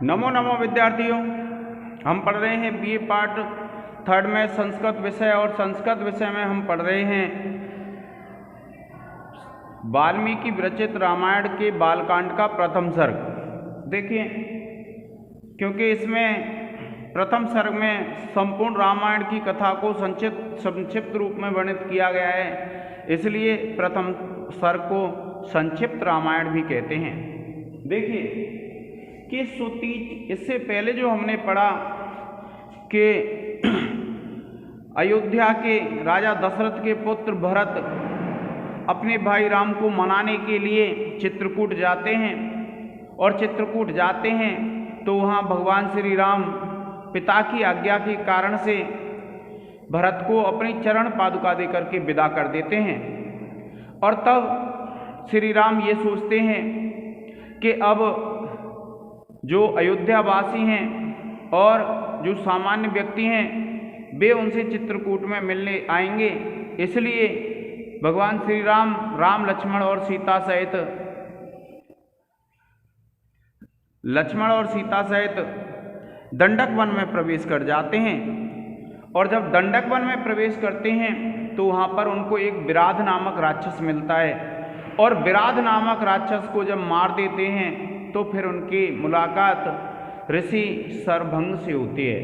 नमो नमो विद्यार्थियों, हम पढ़ रहे हैं बीए पार्ट 3 में संस्कृत विषय। और संस्कृत विषय में हम पढ़ रहे हैं वाल्मीकि विरचित रामायण के बालकांड का प्रथम सर्ग। देखिए, क्योंकि इसमें प्रथम सर्ग में संपूर्ण रामायण की कथा को संक्षिप्त रूप में वर्णित किया गया है, इसलिए प्रथम सर्ग को संक्षिप्त रामायण भी कहते हैं। देखिए कि इससे पहले जो हमने पढ़ा कि अयोध्या के राजा दशरथ के पुत्र भरत अपने भाई राम को मनाने के लिए चित्रकूट जाते हैं, और चित्रकूट जाते हैं तो वहाँ भगवान श्री राम पिता की आज्ञा के कारण से भरत को अपनी चरण पादुका देकर के विदा कर देते हैं। और तब श्री राम ये सोचते हैं कि अब जो अयोध्यावासी हैं और जो सामान्य व्यक्ति हैं वे उनसे चित्रकूट में मिलने आएंगे, इसलिए भगवान श्री राम लक्ष्मण और सीता सहित दंडक वन में प्रवेश कर जाते हैं। और जब दंडक वन में प्रवेश करते हैं तो वहाँ पर उनको एक विराध नामक राक्षस मिलता है, और विराध नामक राक्षस को जब मार देते हैं तो फिर उनकी मुलाकात ऋषि सरभंग से होती है।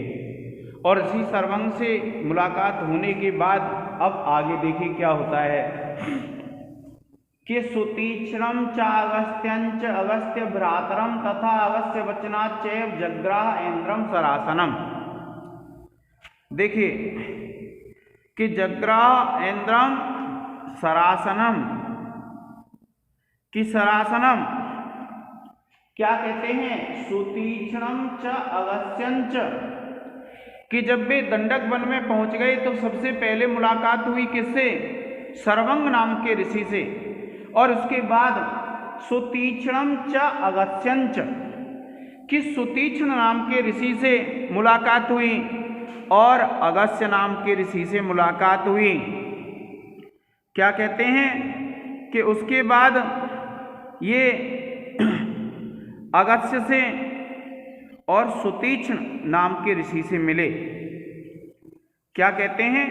और ऋषि सरभंग से मुलाकात होने के बाद अब आगे देखिए क्या होता है कि सुतीक्ष्णम च अगस्त्यंच अगस्त्य भ्रातरम तथा अगस्त्य वचनाच्चैव जग्राह ऐन्द्रम सरासनम। देखिए कि जग्राह ऐन्द्रम सरासनम कि सरासनम क्या कहते हैं, सुतीक्ष्णम च अगस्त्यंच, कि जब वे दंडक वन में पहुंच गए तो सबसे पहले मुलाकात हुई किससे, सरभंग नाम के ऋषि से। और उसके बाद सुतीक्ष्णम च अगस्त्यंच कि सुतीक्ष्ण नाम के ऋषि से मुलाकात हुई और अगस्त्य नाम के ऋषि से मुलाकात हुई। क्या कहते हैं कि उसके बाद ये अगस्त्य से और सुतीक्ष्ण नाम के ऋषि से मिले। क्या कहते हैं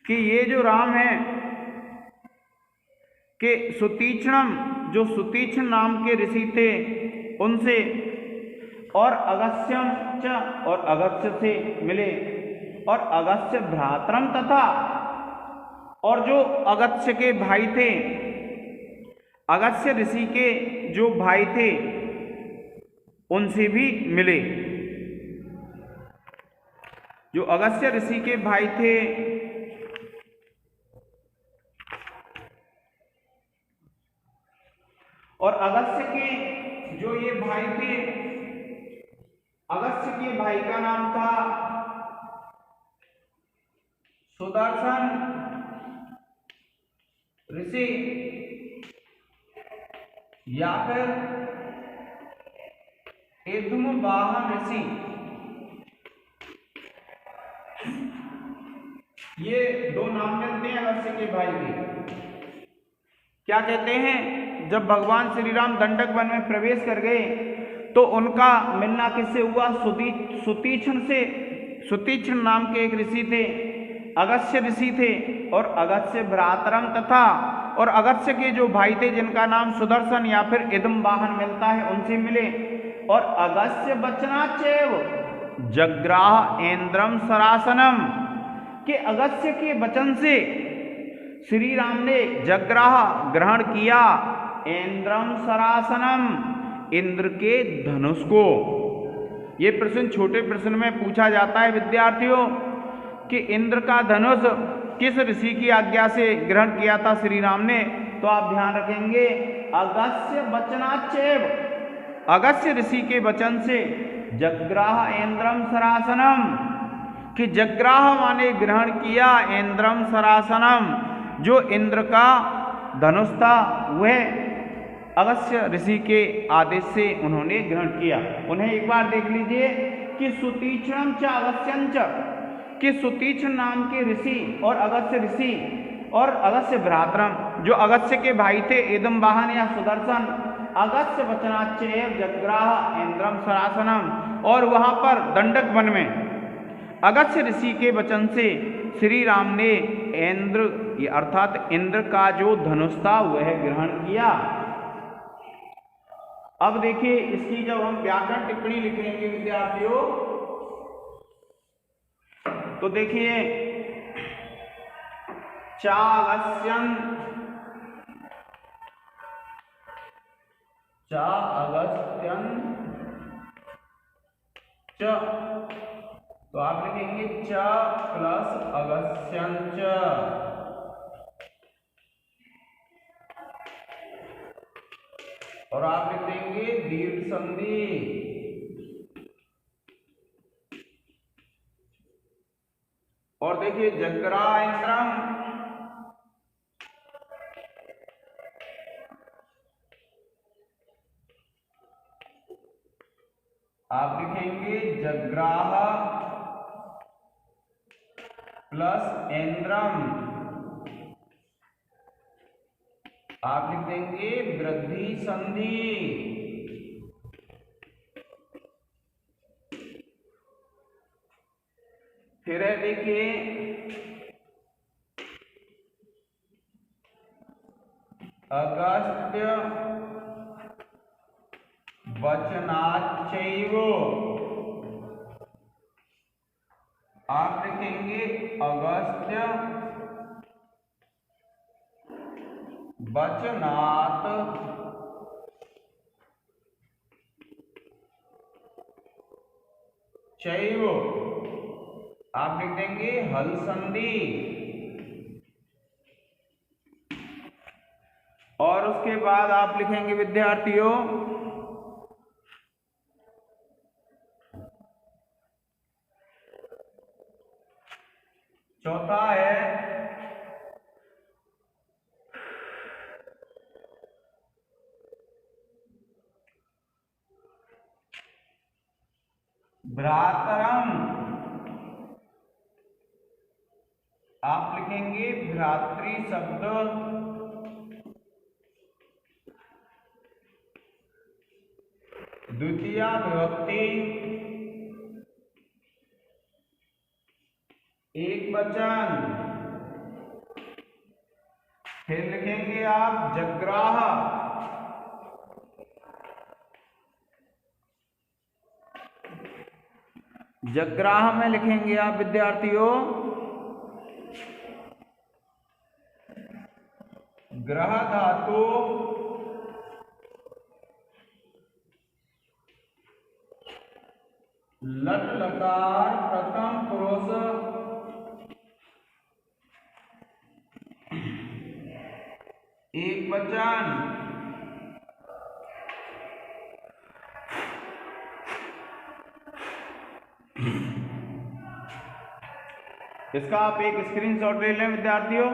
कि ये जो राम है कि सुतीक्ष्ण नाम के ऋषि थे उनसे, और अगस्त्यम च और अगस्त्य से मिले, और अगस्त्य भ्रातरम तथा, और जो अगस्त्य के भाई थे, अगस्त्य ऋषि के जो भाई थे उनसे भी मिले। जो अगस्त्य ऋषि के भाई थे और अगस्त्य के जो ये भाई थे, अगस्त्य के भाई का नाम था सुदर्शन ऋषि या फिर इदुमवाहन ऋषि। ये दो नाम मिलते हैं अगस्त्य के भाई के। क्या कहते हैं, जब भगवान श्री राम दंडक वन में प्रवेश कर गए तो उनका मिलना किससे हुआ, सुतीक्ष्ण से। सुतीक्ष्ण नाम के एक ऋषि थे, अगस्त्य ऋषि थे, और अगस्त्य भ्रातरम तथा, और अगस्त्य के जो भाई थे जिनका नाम सुदर्शन या फिर इदुमवाहन मिलता है उनसे मिले। और अगस्त्य वचनाच्चैव जग्राह ऐन्द्रम सरासनम के अगस्त्य के वचन से श्री राम ने जग्राह ग्रहण किया, ऐन्द्रम सरासनम इंद्र के धनुष को। ये प्रश्न छोटे प्रश्न में पूछा जाता है विद्यार्थियों कि इंद्र का धनुष किस ऋषि की आज्ञा से ग्रहण किया था श्री राम ने, तो आप ध्यान रखेंगे अगस्त्य वचनाच्चैव, अगस्त्य ऋषि के वचन से, जग्राह ऐन्द्रम सरासनम कि जग्राह माने ग्रहण किया, ऐन्द्रम सरासनम जो इंद्र का धनुष था वह अगस्त्य ऋषि के आदेश से उन्होंने ग्रहण किया। उन्हें एक बार देख लीजिए कि सुतीक्ष्णम च अगस्त्यंच कि सुतीक्ष्ण नाम के ऋषि और अगस्त्य ऋषि और अगस्त्य भ्रातरम जो अगस्त्य के भाई थे इदुमवाहन या सुदर्शन, अगस्त्य वचनाच्चैव जग्राह इंद्रम सरासनम। और वहां पर दंडक वन में अगस्त्य ऋषि के वचन से श्री राम ने इंद्र अर्थात इंद्र का जो धनुष था वह ग्रहण किया। अब देखिए इसकी जब हम व्याकरण टिप्पणी लिखेंगे विद्यार्थियों, तो देखिए चागस्त्यं च, तो आप लिखेंगे च प्लस अगस्त्यं च। और आप लिख देंगे दीर्घ संधि। और देखिए जग्रा इंद्रम, आप लिखेंगे जग्राह प्लस इंद्रम, आप लिख देंगे वृद्धि संधि। फिर है देखिए अगस्त्य वचनाच्चैव, आप लिखेंगे अगस्त्य वचनात् चैव, आप लिख देंगे हल संधि। और उसके बाद आप लिखेंगे विद्यार्थियों चौथा है भ्रातरम, आप लिखेंगे भ्रातृ शब्द द्वितीया विभक्ति एक वचन। फिर लिखेंगे आप जग्राह, जग्राह में लिखेंगे आप विद्यार्थियों ग्रह धातु लट लकार प्रथम पुरुष एक वचन। इसका आप एक स्क्रीनशॉट ले लें विद्यार्थियों।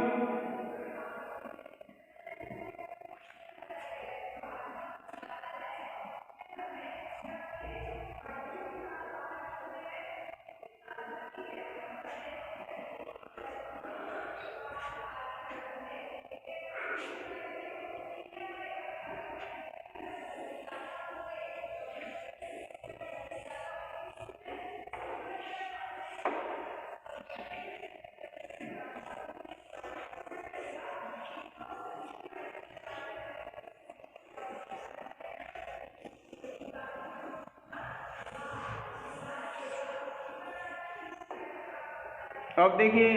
तो अब देखिए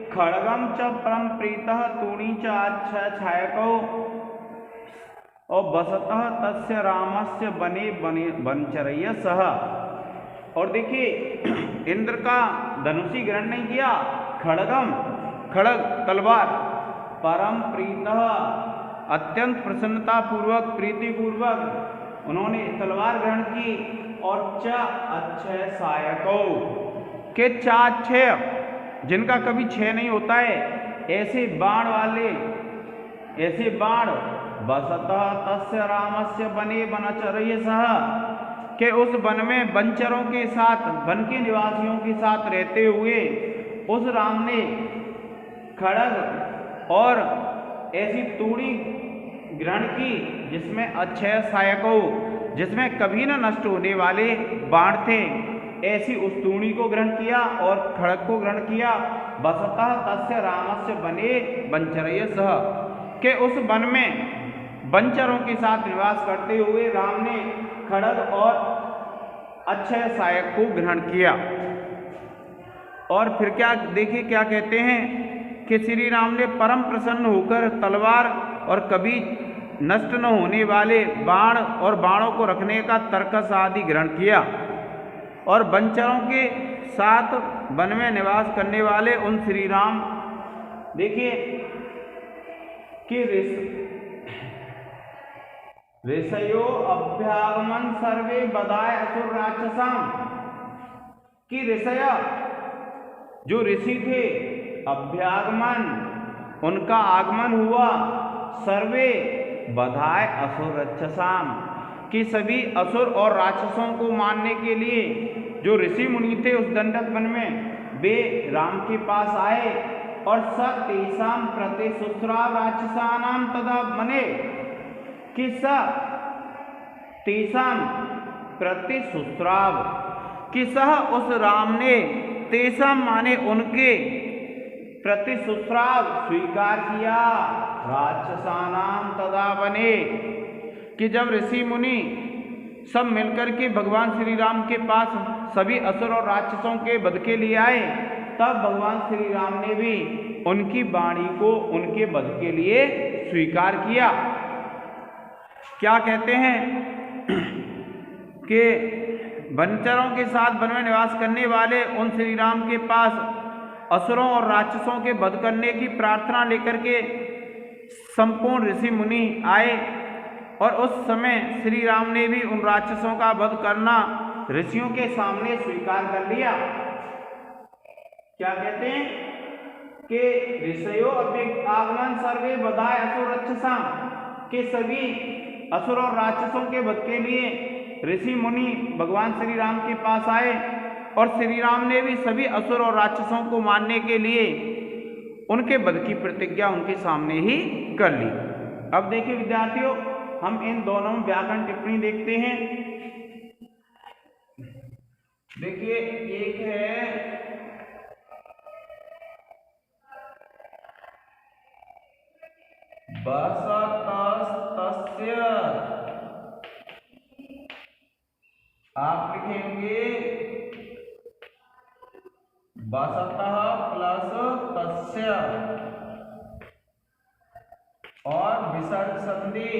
खड़गम च परम प्रीतः तूणी च आच्छा छायको और बसतः तस्य रामस्य बने बनचरय सह। और देखिए इंद्र का धनुषी ग्रहण नहीं किया, खड़गम खड़ग तलवार, परम प्रीतः अत्यंत प्रसन्नता पूर्वक प्रीति पूर्वक उन्होंने तलवार ग्रहण की। और च अक्षय सायको के चाक्षय जिनका कभी क्षय नहीं होता है, ऐसे बाण वाले, ऐसे बाण बसतः तस्य रामस्य बने बनचरय सह के उस वन में वनचरों के साथ, वन के निवासियों के साथ रहते हुए उस राम ने खड़ग और ऐसी तूड़ी ग्रहण की, जिसमें अक्षय सायको, जिसमें कभी न नष्ट होने वाले बाण थे, ऐसी उस तूणी को ग्रहण किया और खड़ग को ग्रहण किया। वसतः तस्य रामस्य वने वनचरय सह, के उस वन में वनचरों के साथ निवास करते हुए राम ने खड़ग और अक्षय सायक को ग्रहण किया। और फिर क्या देखिए क्या कहते हैं कि श्री राम ने परम प्रसन्न होकर तलवार और कभी नष्ट न होने वाले बाण और बाणों को रखने का तर्कस आदि ग्रहण किया, और वनचरों के साथ वन में निवास करने वाले उन श्री राम देखिए कि ऋषयो अभ्यागमन सर्वे बदाय असुर राक्षसाम, कि ऋषय जो ऋषि थे, अभ्यागमन उनका आगमन हुआ, सर्वे बधाय असुर राक्षसाम, कि सभी असुर और राक्षसों को मारने के लिए जो ऋषि मुनि थे उस दंडक वन में, वे राम के पास आए और स तेषां प्रतिशुश्राव राक्षसानां तदा मने, कि स तेषां प्रतिशुश्राव, कि सह उस राम ने तेषां माने उनके प्रतिशुश्राव स्वीकार किया, राक्षसानां तदा वने, कि जब ऋषि मुनि सब मिलकर के भगवान श्री राम के पास सभी असुर और राक्षसों के वध के लिए आए, तब भगवान श्री राम ने भी उनकी वाणी को उनके वध के लिए स्वीकार किया। क्या कहते हैं कि वनचरों के साथ वन में निवास करने वाले उन श्री राम के पास असुरों और राक्षसों के वध करने की प्रार्थना लेकर के संपूर्ण ऋषि मुनि आए, और उस समय श्री राम ने भी उन राक्षसों का वध करना ऋषियों के सामने स्वीकार कर लिया। क्या कहते हैं कि ऋषयो आगमन सर्वे बधाय असुर राक्षसां, के सभी असुर और राक्षसों के वध के लिए ऋषि मुनि भगवान श्री राम के पास आए, और श्री राम ने भी सभी असुर और राक्षसों को मारने के लिए उनके वध की प्रतिज्ञा उनके सामने ही कर ली। अब देखिए विद्यार्थियों, हम इन दोनों में व्याकरण टिप्पणी देखते हैं। देखिए एक है बसतस्य, आप लिखेंगे बसतः प्लस तस्य, और विसर्ग संधि,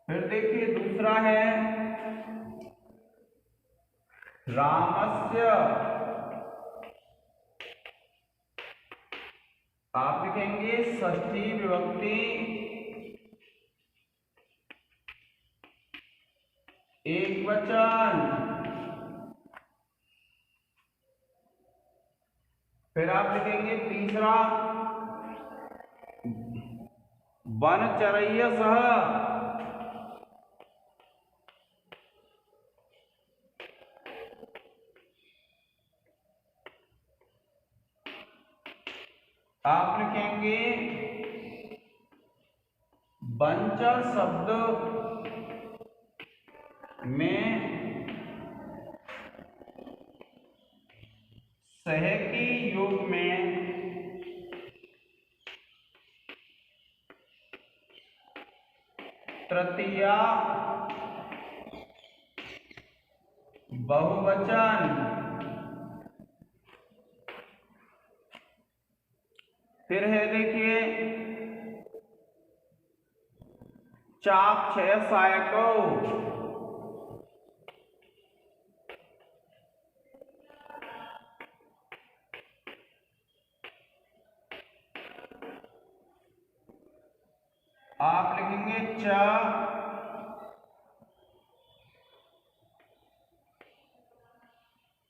फिर देखिए दूसरा है रामस्य, आप लिखेंगे षष्ठी विभक्ति एक वचन, फिर आप लिखेंगे तीसरा वनचरय सह, आप लिखेंगे वनचर शब्द में सह की योग में तृतीया बहुवचन, फिर है देखिए चाक्षय सायको, आप लिखेंगे च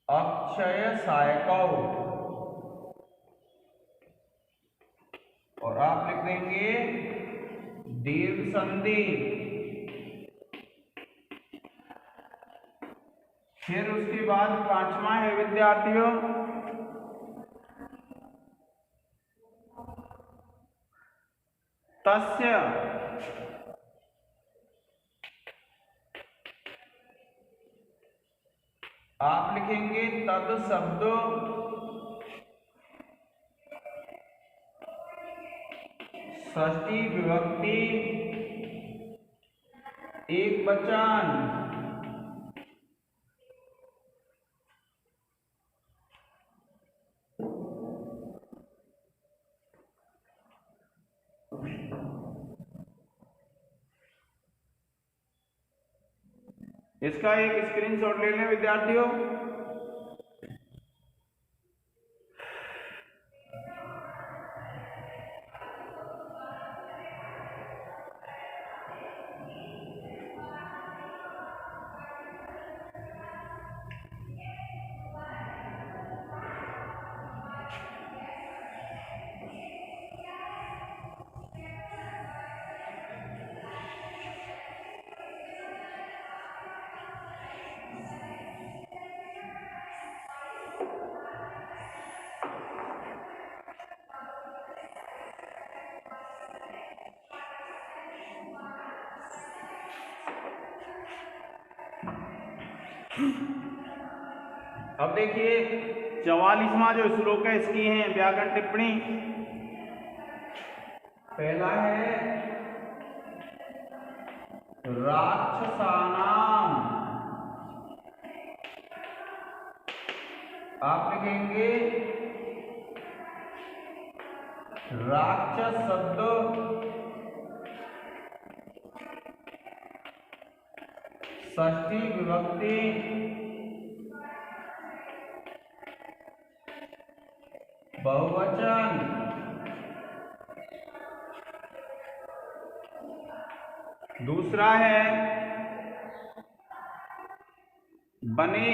अक्षय सायको, और आप लिख देंगे दीर्घ संधि। फिर उसके बाद पांचवा है विद्यार्थियों तस्य। आप लिखेंगे तद शब्द षष्ठी विभक्ति एक वचन। इसका एक स्क्रीनशॉट ले लें विद्यार्थियों। अब देखिए 44वां जो श्लोक है इसकी है व्याकरण टिप्पणी। पहला है राक्षसानाम। आप लिखेंगे राक्षस शब्द षष्ठी विभक्ति बहुवचन। दूसरा है बने।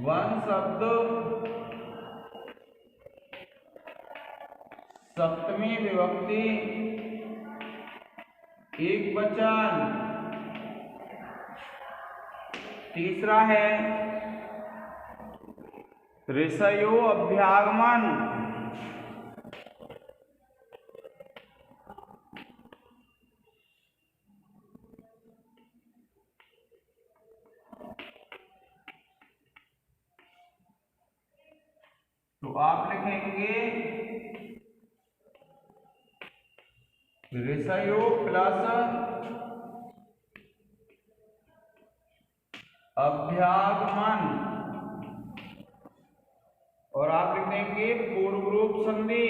वन शब्द सप्तमी विभक्ति एक वचन। तीसरा है ऋषयो अभ्यागमन। तो आप लिखेंगे ऋषयो प्लस अभ्यागमन और आप लिख देंगे पूर्व रूप संधि।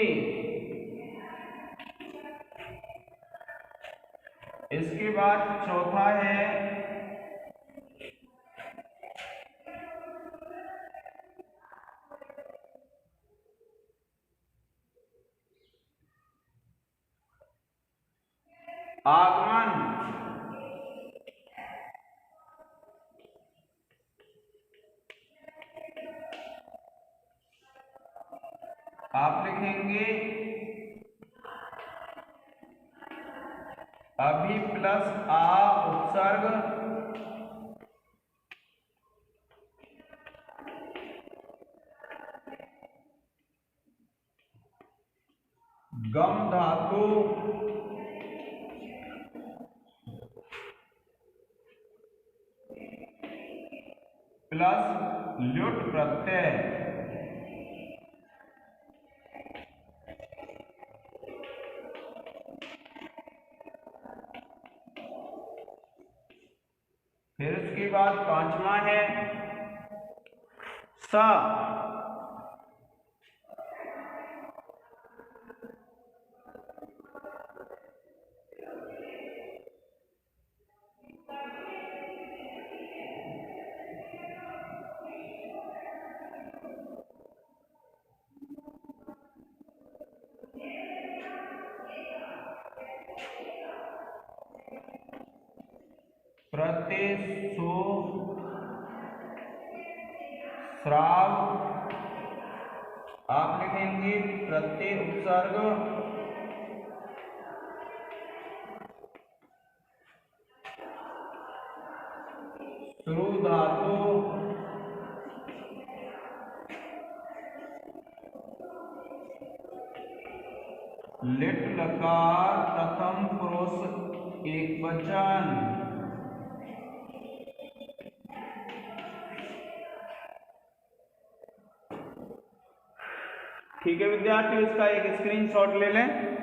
इसके बाद चौथा है आगमन। आप लिखेंगे अभी प्लस आ उपसर्ग गम धातु प्लस ल्युट प्रत्यय। फिर उसके बाद पांचवा है स। प्रत्यय सो श्राव। आप लिखेंगे प्रत्यय उपसर्ग श्रु धातु लिट लकार प्रथम पुरुष एकवचन। ठीक है विद्यार्थियों, इसका एक स्क्रीनशॉट ले लें।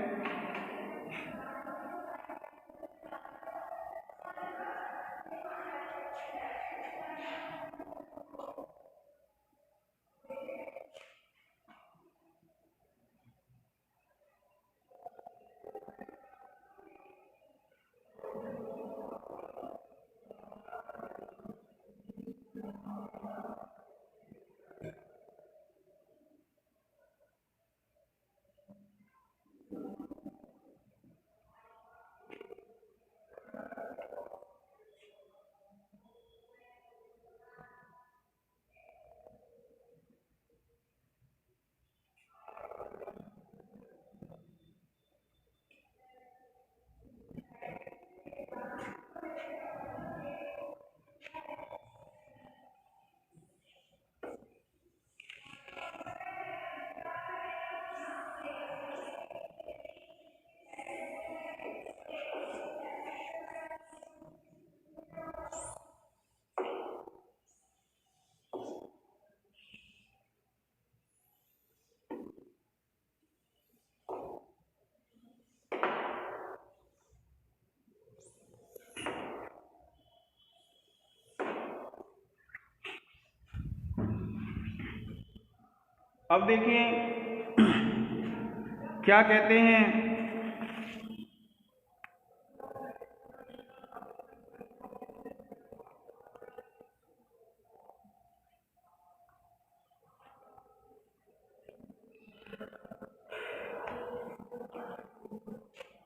अब देखिए क्या कहते हैं,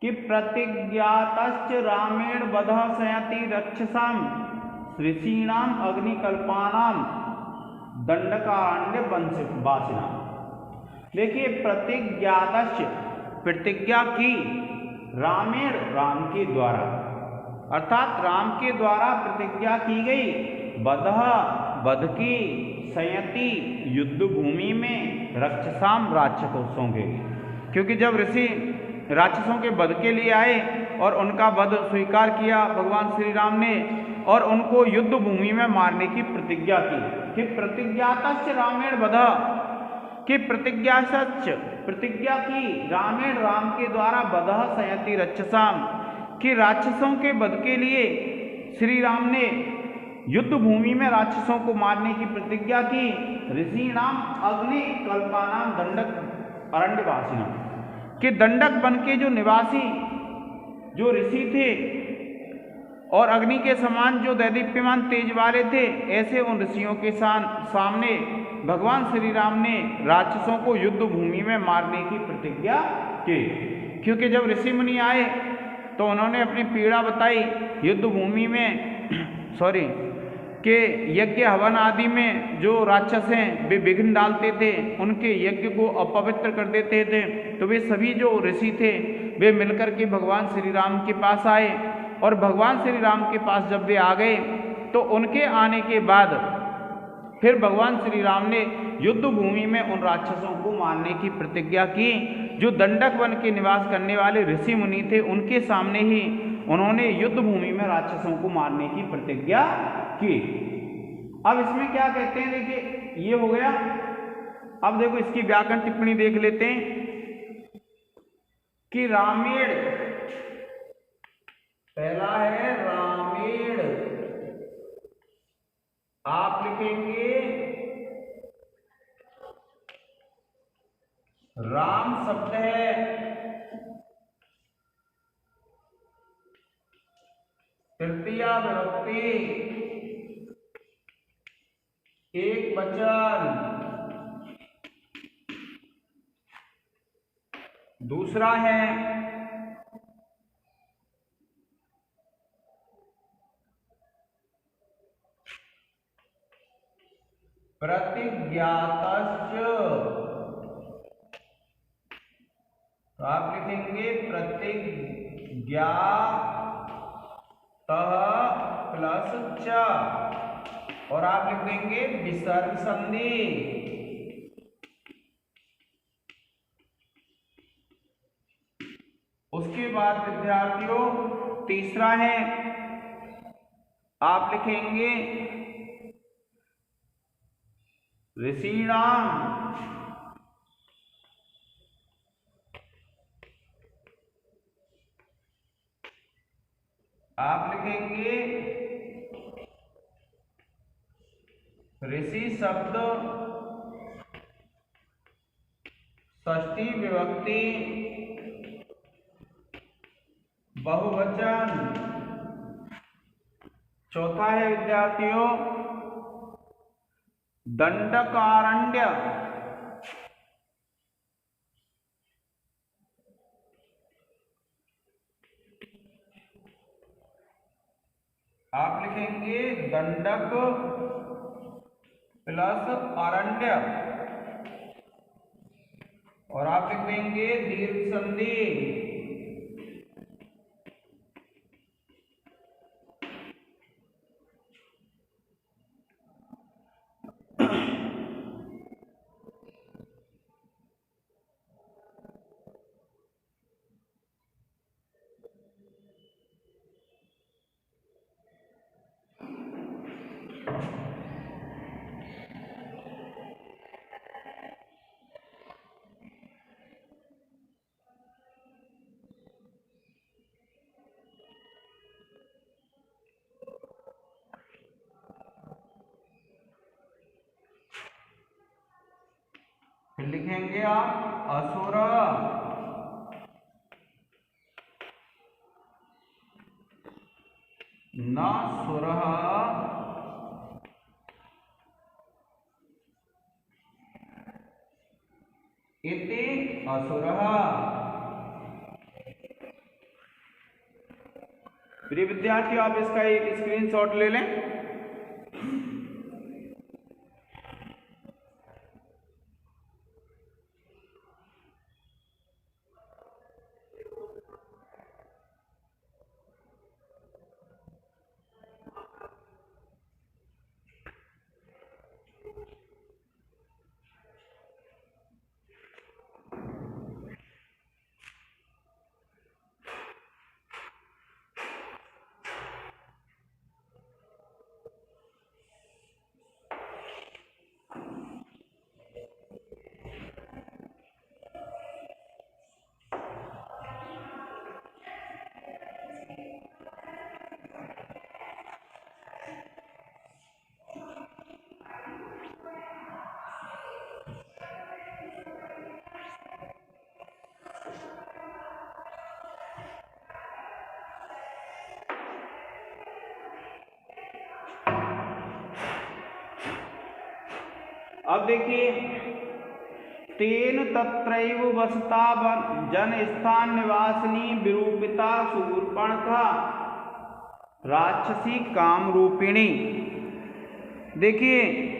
कि प्रतिज्ञातश्च रामेण वधः संयति रक्षसाम ऋषीणाम अग्निकल्पानाम दंडकारण्य वासिना। देखिए प्रतिज्ञातश्च प्रतिज्ञा की, रामेण राम के द्वारा, अर्थात राम के द्वारा प्रतिज्ञा की गई, वधः वध की, संयति युद्ध भूमि में, रक्षसाम राक्षसों के, क्योंकि जब ऋषि राक्षसों के वध के लिए आए और उनका वध स्वीकार किया भगवान श्री राम ने और उनको युद्ध भूमि में मारने की प्रतिज्ञा की, कि प्रतिज्ञातश्च रामेण वधः, कि प्रतिज्ञा की रामेण राम के द्वारा वधः संयति रक्षसाम, कि राक्षसों के वध के लिए श्री राम ने युद्ध भूमि में राक्षसों को मारने की प्रतिज्ञा की, ऋषीणाम अग्नि कल्पानाम दंडक अरण्यवासिना, कि दंडक वन के जो निवासी जो ऋषि थे और अग्नि के समान जो दैदीप्यमान तेज वाले थे, ऐसे उन ऋषियों के सामने भगवान श्री राम ने राक्षसों को युद्ध भूमि में मारने की प्रतिज्ञा की। क्योंकि जब ऋषि मुनि आए तो उन्होंने अपनी पीड़ा बताई युद्ध भूमि में के यज्ञ हवन आदि में जो राक्षस हैं वे विघ्न डालते थे, उनके यज्ञ को अपवित्र कर देते थे। तो वे सभी जो ऋषि थे वे मिलकर के भगवान श्री राम के पास आए और भगवान श्री राम के पास जब वे आ गए तो उनके आने के बाद फिर भगवान श्री राम ने युद्ध भूमि में उन राक्षसों को मारने की प्रतिज्ञा की। जो दंडक वन के निवास करने वाले ऋषि मुनि थे उनके सामने ही उन्होंने युद्ध भूमि में राक्षसों को मारने की प्रतिज्ञा की। अब इसमें क्या कहते हैं, देखिए ये हो गया। अब देखो इसकी व्याकरण टिप्पणी देख लेते हैं कि रामेण, पहला है रामेण, आप लिखेंगे राम शब्द है तृतीया विभक्ति एक वचन, दूसरा है प्रतिज्ञातश्च, तो आप लिखेंगे प्रतिज्ञातः प्लस च, और आप लिख देंगे विसर्ग संधि। उसके बाद विद्यार्थियों तीसरा है, आप लिखेंगे ऋषिणाम। आप लिखेंगे ऋषि शब्द षष्ठी विभक्ति बहुवचन। चौथा है विद्यार्थियों दंडकारण्य। आप लिखेंगे दंडक प्लस अरण्य और आप लिख देंगे दीर्घ संधि। फिर लिखेंगे आप असुर। न सुरः इति असुरः। प्रिय विद्यार्थियों आप इसका एक स्क्रीनशॉट ले लें। अब देखिए तेन तत्रैव वसता जन स्थान निवासिनी विरूपिता शूर्पणखा राक्षसी काम रूपिणी। देखिए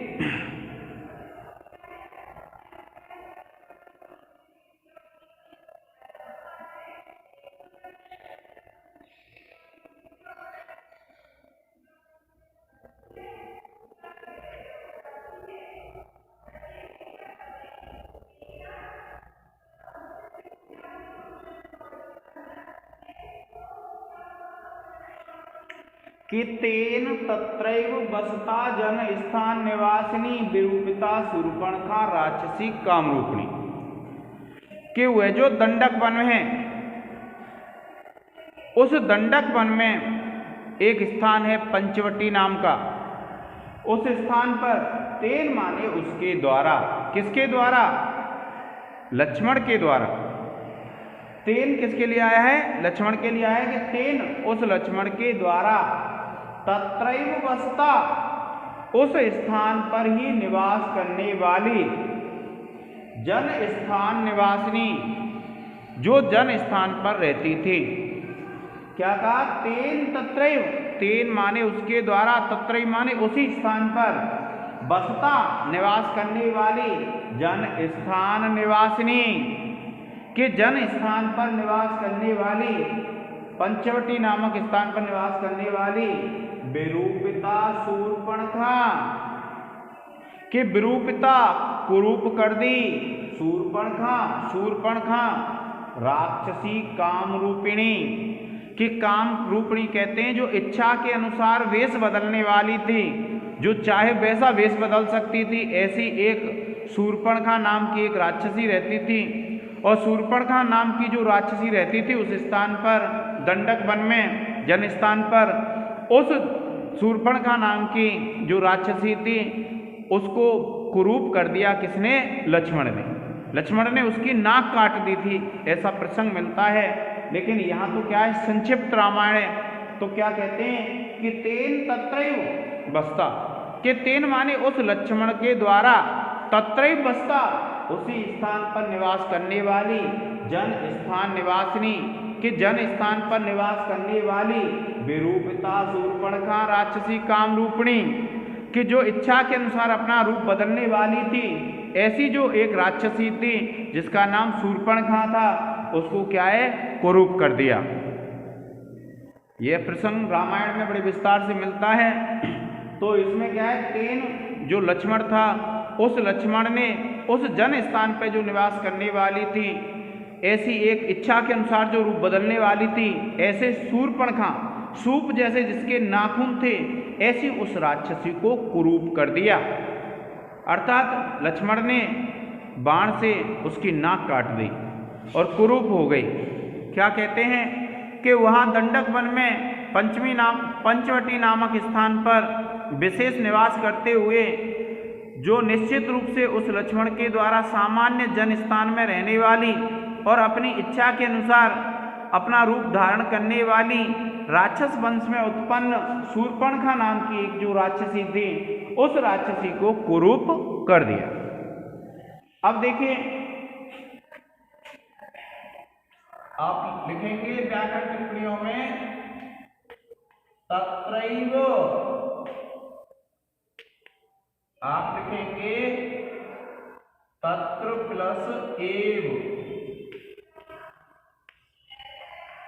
कि तेन तत्रैव वसता जन स्थान निवासिनी विरूपिता शूर्पणखा राक्षसी कामरूपिणी। कि वह जो दंडक वन में है, उस दंडक वन में एक स्थान है पंचवटी नाम का। उस स्थान पर तेन माने उसके द्वारा, किसके द्वारा? लक्ष्मण के द्वारा। तेन किसके लिए आया है? लक्ष्मण के लिए आया है कि तेन उस लक्ष्मण के द्वारा तत्रैव वसता उस स्थान पर ही निवास करने वाली जन स्थान निवासिनी, जो जन स्थान पर रहती थी। क्या कहा? तेन तत्रैव, तेन माने उसके द्वारा, तत्रैव माने उसी स्थान पर, बसता निवास करने वाली जन स्थान निवासिनी, के जन स्थान पर निवास करने वाली पंचवटी नामक स्थान पर निवास करने वाली विरूपिता शूर्पणखा कि विरूपिता कुरूप कर दी, शूर्पणखा राक्षसी काम रूपिणी कि काम रूपिणी कहते हैं जो इच्छा के अनुसार वेश बदलने वाली थी, जो चाहे वैसा वेश बदल सकती थी, ऐसी एक शूर्पणखा नाम की एक राक्षसी रहती थी। और शूर्पणखा नाम की जो राक्षसी रहती थी उस स्थान पर, दंडक वन में जन स्थान पर, उस शूर्पणखा नाम की जो राक्षसी थी उसको कुरूप कर दिया किसने? लक्ष्मण ने। लक्ष्मण ने उसकी नाक काट दी थी, ऐसा प्रसंग मिलता है। लेकिन यहाँ तो क्या है, संक्षिप्त रामायण है। तो क्या कहते हैं कि तेन तत्रैव बस्ता, कि तेन माने उस लक्ष्मण के द्वारा, तत्रैव बस्ता उसी स्थान पर निवास करने वाली, जन स्थान निवासिनी कि जन स्थान पर निवास करने वाली विरूपिता शूर्पणखा राक्षसी काम रूपिणी कि जो इच्छा के अनुसार अपना रूप बदलने वाली थी, ऐसी जो एक राक्षसी थी जिसका नाम शूर्पणखा था, उसको क्या है? कुरूप कर दिया। यह प्रसंग रामायण में बड़े विस्तार से मिलता है। तो इसमें क्या है, तेन जो लक्ष्मण था, उस लक्ष्मण ने उस जन स्थान पर जो निवास करने वाली थी, ऐसी एक इच्छा के अनुसार जो रूप बदलने वाली थी, ऐसे शूर्पणखा, सूप जैसे जिसके नाखून थे, ऐसी उस राक्षसी को कुरूप कर दिया। अर्थात लक्ष्मण ने बाण से उसकी नाक काट दी और कुरूप हो गई। क्या कहते हैं कि वहाँ दंडक वन में पंचवटी नामक स्थान पर विशेष निवास करते हुए जो निश्चित रूप से उस लक्ष्मण के द्वारा सामान्य जन स्थान में रहने वाली और अपनी इच्छा के अनुसार अपना रूप धारण करने वाली राक्षस वंश में उत्पन्न शूर्पणखा नाम की एक जो राक्षसी थी, उस राक्षसी को कुरूप कर दिया। अब देखिए, आप लिखेंगे व्याकरण टिप्पणियों में तत्रैव, आप लिखेंगे तत्र प्लस एव,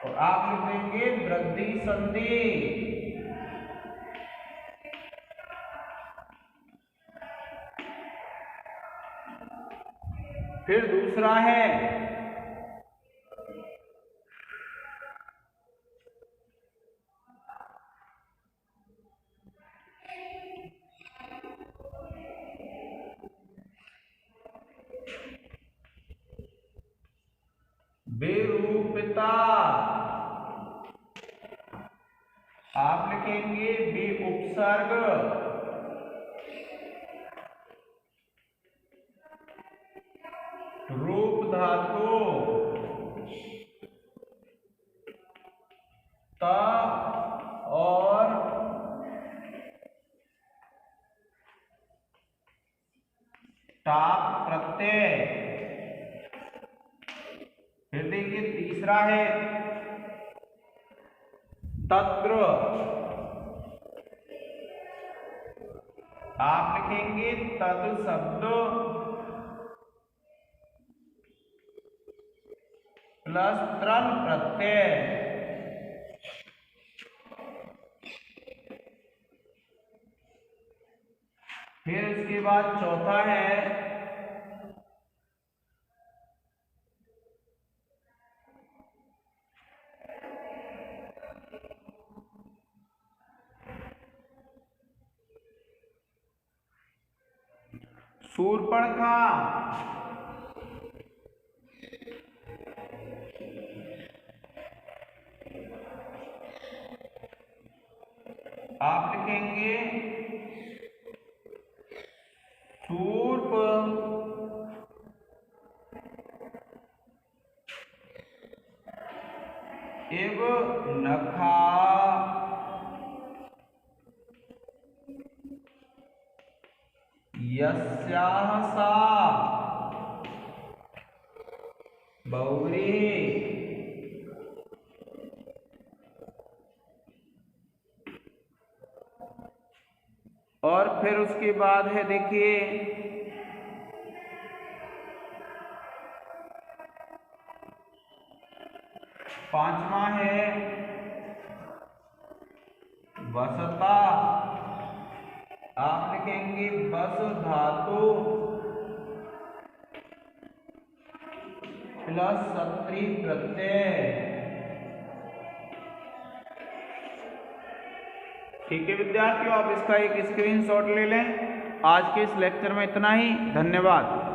और आप लिख देंगे वृद्धि संधि। फिर दूसरा है विरूपिता, आप लिखेंगे बी उपसर्ग, रूप धातु त और टाप प्रत्यय। फिर देखिए तीसरा है तत्र, आप लिखेंगे तद शब्द प्लस त्रन प्रत्यय। फिर इसके बाद चौथा है शूर्पणखा, आप लिखेंगे शूर्प एव नखा यस्याह सा बहुव्रीहि। और फिर उसके बाद है देखिए पांचवा है वसता, आप लिखेंगे बस धातु प्लस सत्री प्रत्यय। ठीक है विद्यार्थियों, आप इसका एक स्क्रीनशॉट ले लें। आज के इस लेक्चर में इतना ही, धन्यवाद।